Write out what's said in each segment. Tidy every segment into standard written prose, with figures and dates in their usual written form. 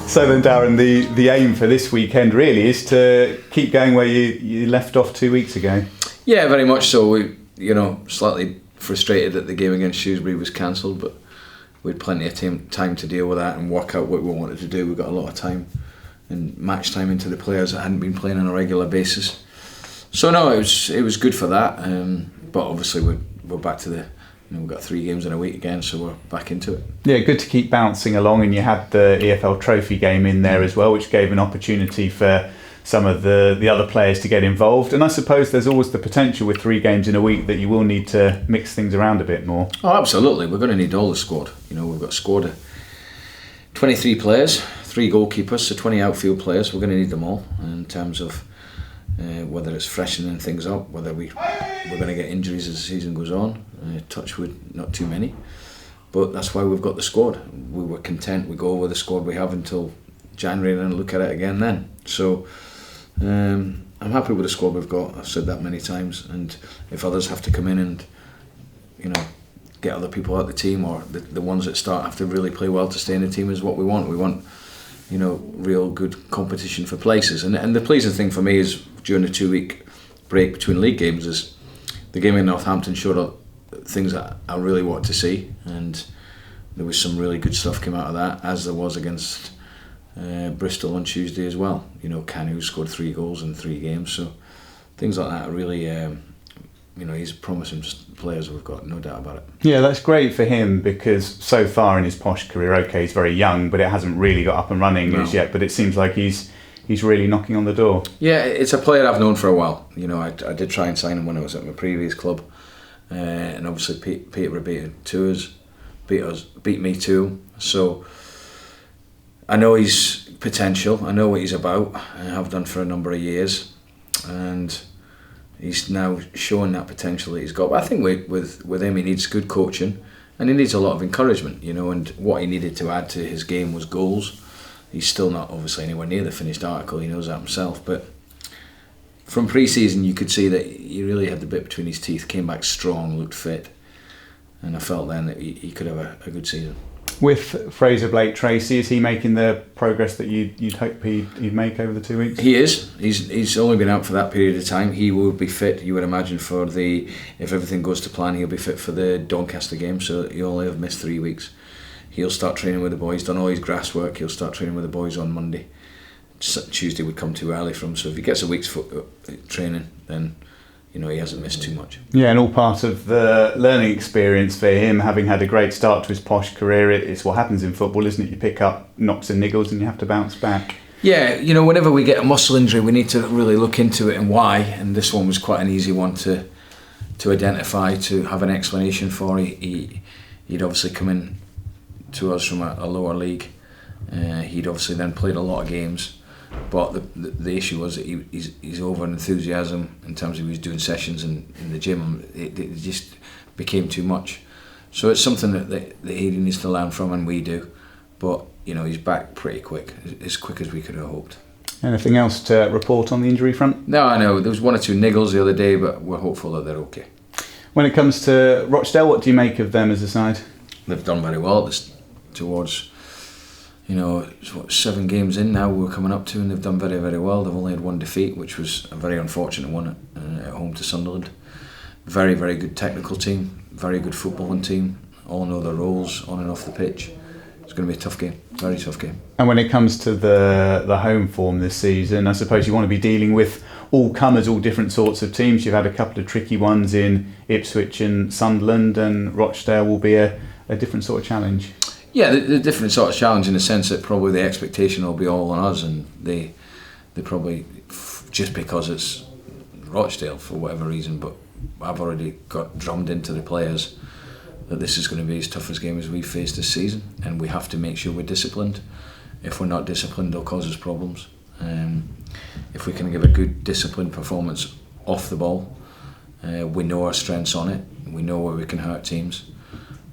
So then, Darren, the aim for this weekend really is to keep going where you left off 2 weeks ago. Yeah, very much so. We, slightly frustrated that the game against Shrewsbury was cancelled, but we had plenty of time to deal with that and work out what we wanted to do. We got a lot of time and match time into the players that hadn't been playing on a regular basis. So no, it was good for that. But obviously we're back to we've got 3 games in a week again, so we're back into it. Yeah, good to keep bouncing along, and you had the EFL Trophy game in there as well, which gave an opportunity for some of the other players to get involved. And I suppose there's always the potential with 3 games in a week that you will need to mix things around a bit more. Oh, absolutely. We're going to need all the squad. We've got a squad of 23 players, 3 goalkeepers, so 20 outfield players. We're going to need them all in terms of whether it's freshening things up, whether we're going to get injuries as the season goes on. Touch wood, not too many. But that's why we've got the squad. We were content we go with the squad we have until January and then look at it again then. So I'm happy with the squad we've got. I've said that many times, and if others have to come in and get other people out the team, or the ones that start have to really play well to stay in the team, is what we want. We want real good competition for places. And the pleasing thing for me is during the 2-week break between league games is the game in Northampton showed things that I really wanted to see, and there was some really good stuff came out of that, as there was against Bristol on Tuesday as well. Canu scored 3 goals in 3 games, so things like that are really he's promising players we've got, no doubt about it. Yeah, that's great for him, because so far in his Posh career, he's very young, but it hasn't really got up and running as yet, but it seems like he's really knocking on the door. Yeah, it's a player I've known for a while. I did try and sign him when I was at my previous club, and obviously Peterborough beat me too, so I know his potential, I know what he's about, I have done for a number of years, and he's now showing that potential that he's got. But I think with him, he needs good coaching, and he needs a lot of encouragement, and what he needed to add to his game was goals. He's still not obviously anywhere near the finished article, he knows that himself, but from pre-season you could see that he really had the bit between his teeth, came back strong, looked fit, and I felt then that he could have a good season. With Fraser Blake Tracy, is he making the progress that you'd hope he'd make over the 2 weeks? He is. He's only been out for that period of time. He will be fit, you would imagine, if everything goes to plan, he'll be fit for the Doncaster game, so he'll only have missed 3 weeks. He'll start training with the boys, done all his grass work, he'll start training with the boys on Monday. Tuesday would come too early for him, so if he gets a week's training, then he hasn't missed too much. Yeah, and all part of the learning experience for him, having had a great start to his Posh career. It's what happens in football, isn't it? You pick up knocks and niggles and you have to bounce back. Yeah, whenever we get a muscle injury, we need to really look into it and why, and this one was quite an easy one to identify, to have an explanation for. He'd obviously come in to us from a lower league. He'd obviously then played a lot of games, but the issue was that he's over enthusiasm in terms of he was doing sessions in the gym. It just became too much. So it's something that he needs to learn from, and we do. But he's back pretty quick, as quick as we could have hoped. Anything else to report on the injury front? No, I know there was 1 or 2 niggles the other day, but we're hopeful that they're okay. When it comes to Rochdale, what do you make of them as a side? They've done very well towards 7 games in now we're coming up to, and they've done very, very well. They've only had 1 defeat, which was a very unfortunate one at home to Sunderland. Very, very good technical team, very good footballing team, all know their roles on and off the pitch. It's going to be a tough game, very tough game. And when it comes to the home form this season, I suppose you want to be dealing with all comers, all different sorts of teams. You've had a couple of tricky ones in Ipswich and Sunderland, and Rochdale will be a different sort of challenge. Yeah, the different sort of challenge in the sense that probably the expectation will be all on us, and they probably, just because it's Rochdale for whatever reason, but I've already got drummed into the players that this is going to be as tough a game as we've faced this season, and we have to make sure we're disciplined. If we're not disciplined, they'll cause us problems. If we can give a good disciplined performance off the ball, we know our strengths on it, we know where we can hurt teams.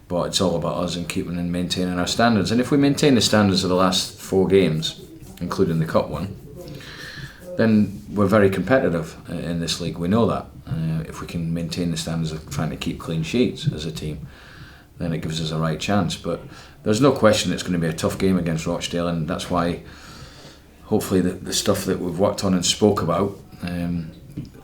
But it's all about us and keeping and maintaining our standards. And if we maintain the standards of the last 4 games, including the cup one, then we're very competitive in this league. We know that. If we can maintain the standards of trying to keep clean sheets as a team, then it gives us a right chance. But there's no question it's going to be a tough game against Rochdale, and that's why hopefully the stuff that we've worked on and spoke about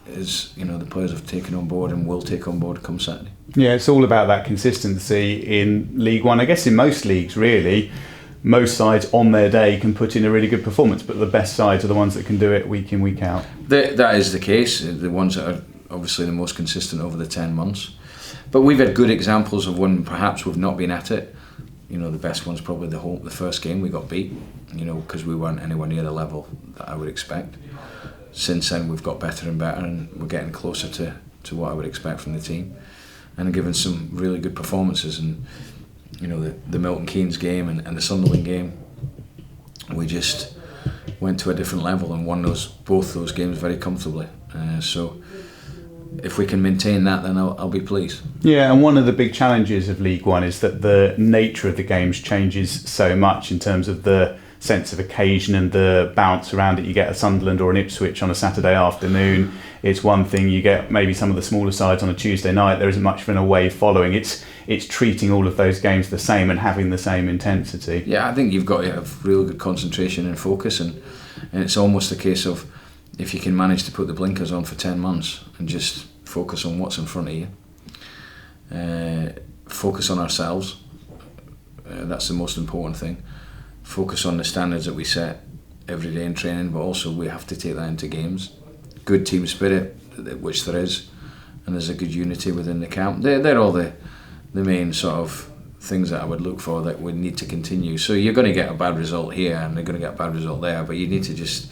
is, the players have taken on board and will take on board come Saturday. Yeah, it's all about that consistency in League One. I guess in most leagues, really, most sides on their day can put in a really good performance, but the best sides are the ones that can do it week in, week out. That is the case. The ones that are obviously the most consistent over the 10 months. But we've had good examples of when perhaps we've not been at it. The best one's probably the first game we got beat, because we weren't anywhere near the level that I would expect. Since then we've got better and better, and we're getting closer to what I would expect from the team, and given some really good performances. And the Milton Keynes game and the Sunderland game, we just went to a different level and won both those games very comfortably. So if we can maintain that, then I'll be pleased. Yeah, and one of the big challenges of League One is that the nature of the games changes so much in terms of the sense of occasion and the bounce around it. You get a Sunderland or an Ipswich on a Saturday afternoon. It's one thing. You get maybe some of the smaller sides on a Tuesday night. There isn't much of an away following. It's treating all of those games the same and having the same intensity. Yeah, I think you've got to have real good concentration and focus, and it's almost a case of, if you can manage to put the blinkers on for 10 months and just focus on what's in front of you, focus on ourselves, that's the most important thing. Focus on the standards that we set every day in training, but also we have to take that into games. Good team spirit, which there is, and there's a good unity within the camp. They're all the main sort of things that I would look for that would need to continue. So you're going to get a bad result here and they're going to get a bad result there, but you need to just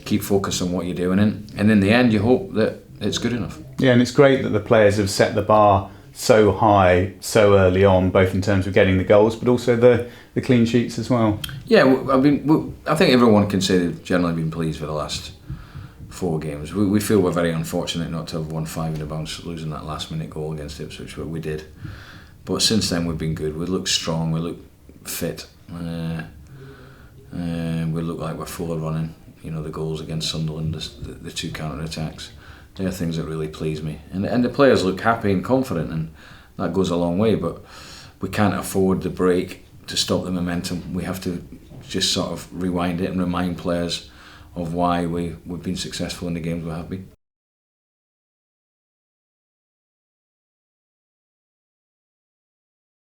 keep focused on what you're doing, and in the end you hope that it's good enough. Yeah, and it's great that the players have set the bar so high so early on, both in terms of getting the goals but also the clean sheets as well. Yeah, I think everyone can say they've generally been pleased with the last 4 games. We feel we're very unfortunate not to have won 5 in a bounce, losing that last minute goal against Ipswich, but we did. But since then we've been good. We look strong, we look fit, we look like we're full of running. The goals against Sunderland, the 2 counter-attacks, they're things that really please me. And the players look happy and confident, and that goes a long way, but we can't afford the break to stop the momentum. We have to just sort of rewind it and remind players of why we've been successful in the games we have been.